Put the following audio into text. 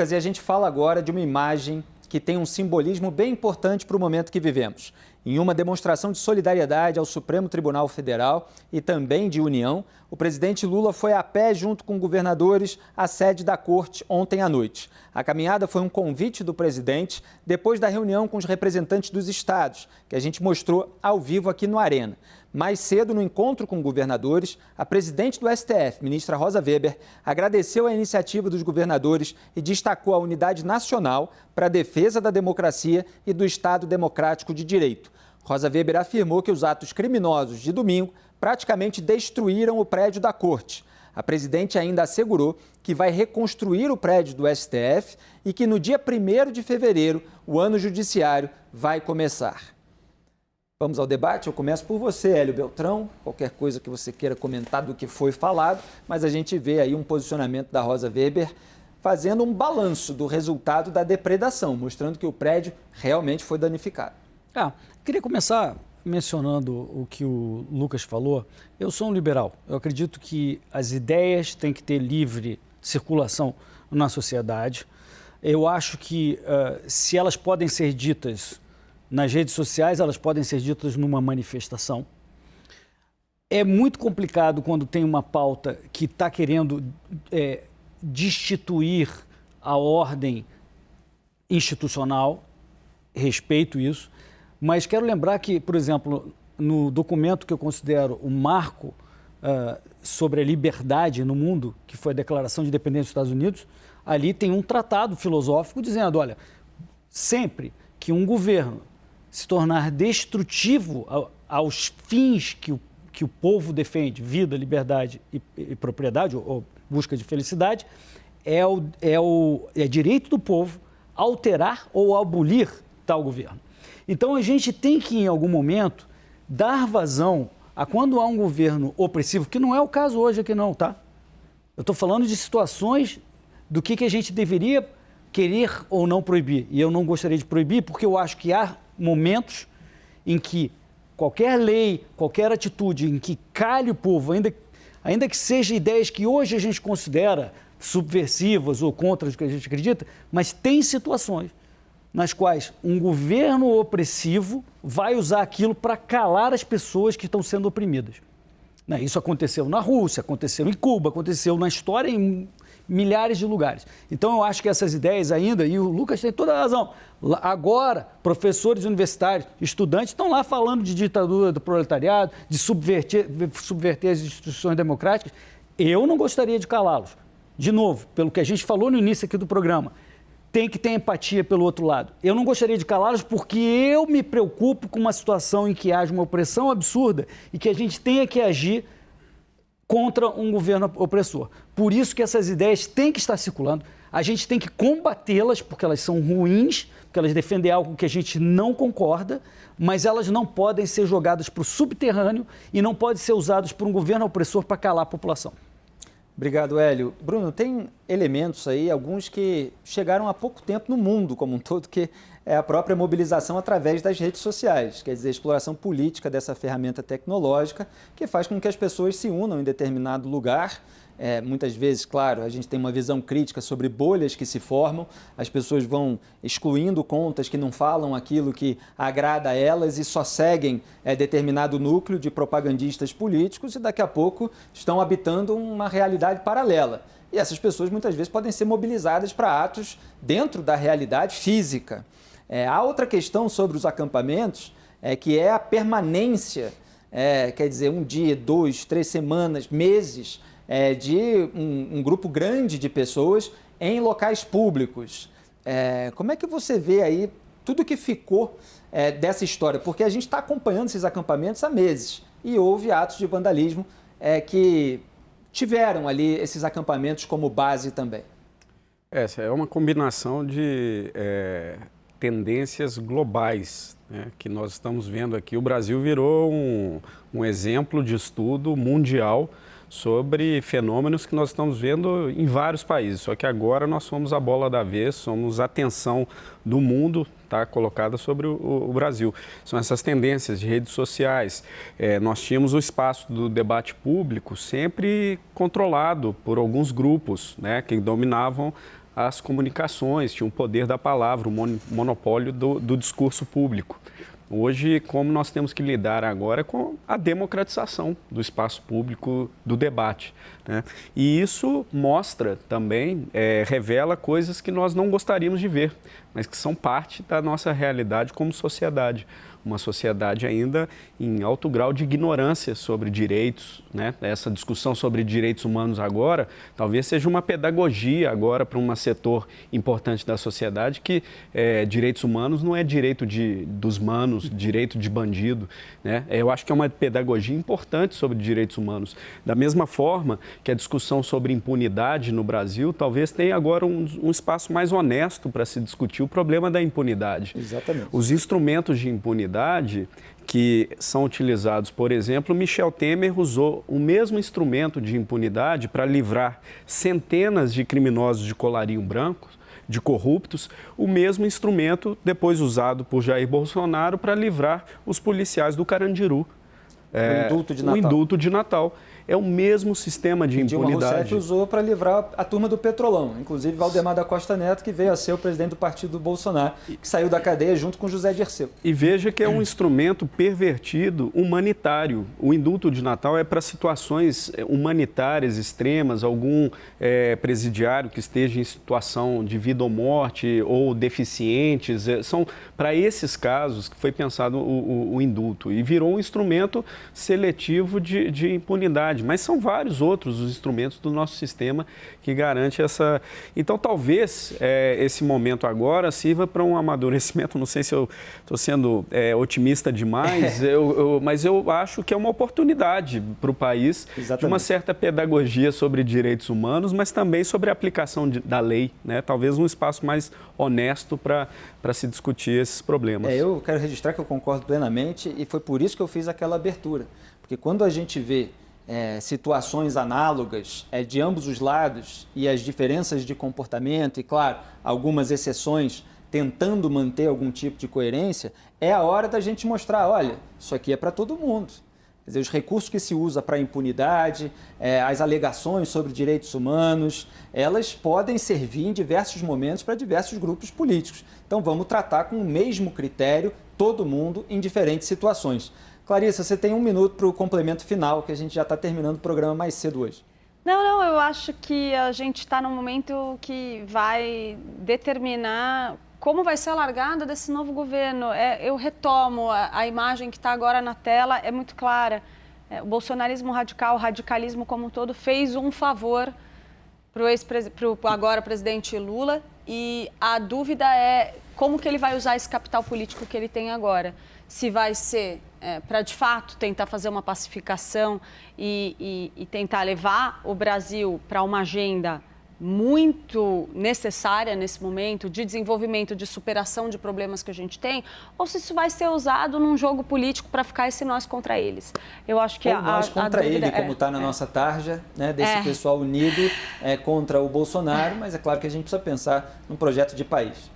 E a gente fala agora de uma imagem que tem um simbolismo bem importante para o momento que vivemos. Em uma demonstração de solidariedade ao Supremo Tribunal Federal e também de união, o presidente Lula foi a pé junto com governadores à sede da corte ontem à noite. A caminhada foi um convite do presidente depois da reunião com os representantes dos estados, que a gente mostrou ao vivo aqui no Arena. Mais cedo, no encontro com governadores, a presidente do STF, ministra Rosa Weber, agradeceu a iniciativa dos governadores e destacou a unidade nacional para a defesa da democracia e do Estado democrático de direito. Rosa Weber afirmou que os atos criminosos de domingo praticamente destruíram o prédio da corte. A presidente ainda assegurou que vai reconstruir o prédio do STF e que no dia 1º de fevereiro o ano judiciário vai começar. Vamos ao debate? Eu começo por você, Hélio Beltrão. Qualquer coisa que você queira comentar do que foi falado, mas a gente vê aí um posicionamento da Rosa Weber fazendo um balanço do resultado da depredação, mostrando que o prédio realmente foi danificado. Queria começar mencionando o que o Lucas falou. Eu sou um liberal. Eu acredito que as ideias têm que ter livre circulação na sociedade. Eu acho que se elas podem ser ditas nas redes sociais, elas podem ser ditas numa manifestação. É muito complicado quando tem uma pauta que está querendo destituir a ordem institucional, respeito isso, mas quero lembrar que, por exemplo, no documento que eu considero o marco sobre a liberdade no mundo, que foi a Declaração de Independência dos Estados Unidos, ali tem um tratado filosófico dizendo, olha, sempre que um governo se tornar destrutivo aos fins que o povo defende, vida, liberdade e propriedade, ou busca de felicidade, é direito do povo alterar ou abolir tal governo. Então, a gente tem que, em algum momento, dar vazão a quando há um governo opressivo, que não é o caso hoje aqui não, tá? Eu estou falando de situações do que a gente deveria querer ou não proibir. E eu não gostaria de proibir porque eu acho que há momentos em que qualquer lei, qualquer atitude em que calhe o povo, ainda que sejam ideias que hoje a gente considera subversivas ou contra o que a gente acredita, mas tem situações nas quais um governo opressivo vai usar aquilo para calar as pessoas que estão sendo oprimidas. Isso aconteceu na Rússia, aconteceu em Cuba, aconteceu na história em milhares de lugares. Então, eu acho que essas ideias ainda, e o Lucas tem toda a razão, agora, professores universitários, estudantes, estão lá falando de ditadura do proletariado, de subverter as instituições democráticas. Eu não gostaria de calá-los. De novo, pelo que a gente falou no início aqui do programa, tem que ter empatia pelo outro lado. Eu não gostaria de calá-los porque eu me preocupo com uma situação em que haja uma opressão absurda e que a gente tenha que agir contra um governo opressor. Por isso que essas ideias têm que estar circulando, a gente tem que combatê-las porque elas são ruins, porque elas defendem algo que a gente não concorda, mas elas não podem ser jogadas para o subterrâneo e não podem ser usadas por um governo opressor para calar a população. Obrigado, Hélio. Bruno, tem elementos aí, alguns que chegaram há pouco tempo no mundo como um todo, que é a própria mobilização através das redes sociais, quer dizer, a exploração política dessa ferramenta tecnológica que faz com que as pessoas se unam em determinado lugar. Muitas vezes, claro, a gente tem uma visão crítica sobre bolhas que se formam, as pessoas vão excluindo contas que não falam aquilo que agrada a elas e só seguem determinado núcleo de propagandistas políticos e daqui a pouco estão habitando uma realidade paralela. E essas pessoas muitas vezes podem ser mobilizadas para atos dentro da realidade física. Há outra questão sobre os acampamentos, que é a permanência, quer dizer, 1 dia, 2, 3 semanas, meses, de um grupo grande de pessoas em locais públicos. Como é que você vê aí tudo que ficou dessa história? Porque a gente está acompanhando esses acampamentos há meses e houve atos de vandalismo que tiveram ali esses acampamentos como base também. Essa é uma combinação de tendências globais, né, que nós estamos vendo aqui. O Brasil virou um exemplo de estudo mundial sobre fenômenos que nós estamos vendo em vários países, só que agora nós somos a bola da vez, somos a atenção do mundo, tá, colocada sobre o Brasil. São essas tendências de redes sociais. Nós tínhamos o espaço do debate público sempre controlado por alguns grupos, né, que dominavam as comunicações, tinha o poder da palavra, o monopólio do discurso público. Hoje, como nós temos que lidar agora com a democratização do espaço público, do debate, né? E isso mostra também, revela coisas que nós não gostaríamos de ver, mas que são parte da nossa realidade como sociedade. Uma sociedade ainda em alto grau de ignorância sobre direitos, né? Essa discussão sobre direitos humanos agora talvez seja uma pedagogia agora para um setor importante da sociedade que direitos humanos não é direito dos manos, direito de bandido, né? Eu acho que é uma pedagogia importante sobre direitos humanos. Da mesma forma que a discussão sobre impunidade no Brasil talvez tenha agora um espaço mais honesto para se discutir o problema da impunidade. Exatamente. Os instrumentos de impunidade que são utilizados, por exemplo, Michel Temer usou o mesmo instrumento de impunidade para livrar centenas de criminosos de colarinho branco, de corruptos, o mesmo instrumento depois usado por Jair Bolsonaro para livrar os policiais do Carandiru. O indulto de Natal. O indulto de Natal. É o mesmo sistema de impunidade. Dilma Rousseff usou para livrar a turma do Petrolão, inclusive Valdemar da Costa Neto, que veio a ser o presidente do partido do Bolsonaro, que saiu da cadeia junto com José Dirceu. E veja que é um instrumento pervertido humanitário. O indulto de Natal é para situações humanitárias extremas, algum presidiário que esteja em situação de vida ou morte ou deficientes. São para esses casos que foi pensado o indulto e virou um instrumento seletivo de impunidade. Mas são vários outros os instrumentos do nosso sistema que garante essa... Então, talvez esse momento agora sirva para um amadurecimento. Não sei se eu estou sendo otimista demais, mas eu acho que é uma oportunidade para o país. Exatamente. De uma certa pedagogia sobre direitos humanos, mas também sobre a aplicação da lei, né? Talvez um espaço mais honesto para se discutir esses problemas. Eu quero registrar que eu concordo plenamente e foi por isso que eu fiz aquela abertura. Porque quando a gente vê situações análogas de ambos os lados e as diferenças de comportamento e, claro, algumas exceções tentando manter algum tipo de coerência, é a hora da gente mostrar, olha, isso aqui é para todo mundo. Quer dizer, os recursos que se usa para a impunidade, as alegações sobre direitos humanos, elas podem servir em diversos momentos para diversos grupos políticos. Então, vamos tratar com o mesmo critério todo mundo em diferentes situações. Clarissa, você tem 1 minuto para o complemento final, que a gente já está terminando o programa mais cedo hoje. Não, eu acho que a gente está num momento que vai determinar como vai ser a largada desse novo governo. Eu retomo, a imagem que está agora na tela é muito clara. O bolsonarismo radical, o radicalismo como um todo, fez um favor para o agora presidente Lula e a dúvida é como que ele vai usar esse capital político que ele tem agora. Se vai ser para, de fato, tentar fazer uma pacificação e tentar levar o Brasil para uma agenda muito necessária nesse momento de desenvolvimento, de superação de problemas que a gente tem, ou se isso vai ser usado num jogo político para ficar esse nós contra eles. Eu acho que ou nós contra ele, como está na nossa tarja, né, desse pessoal unido contra o Bolsonaro, mas é claro que a gente precisa pensar num projeto de país.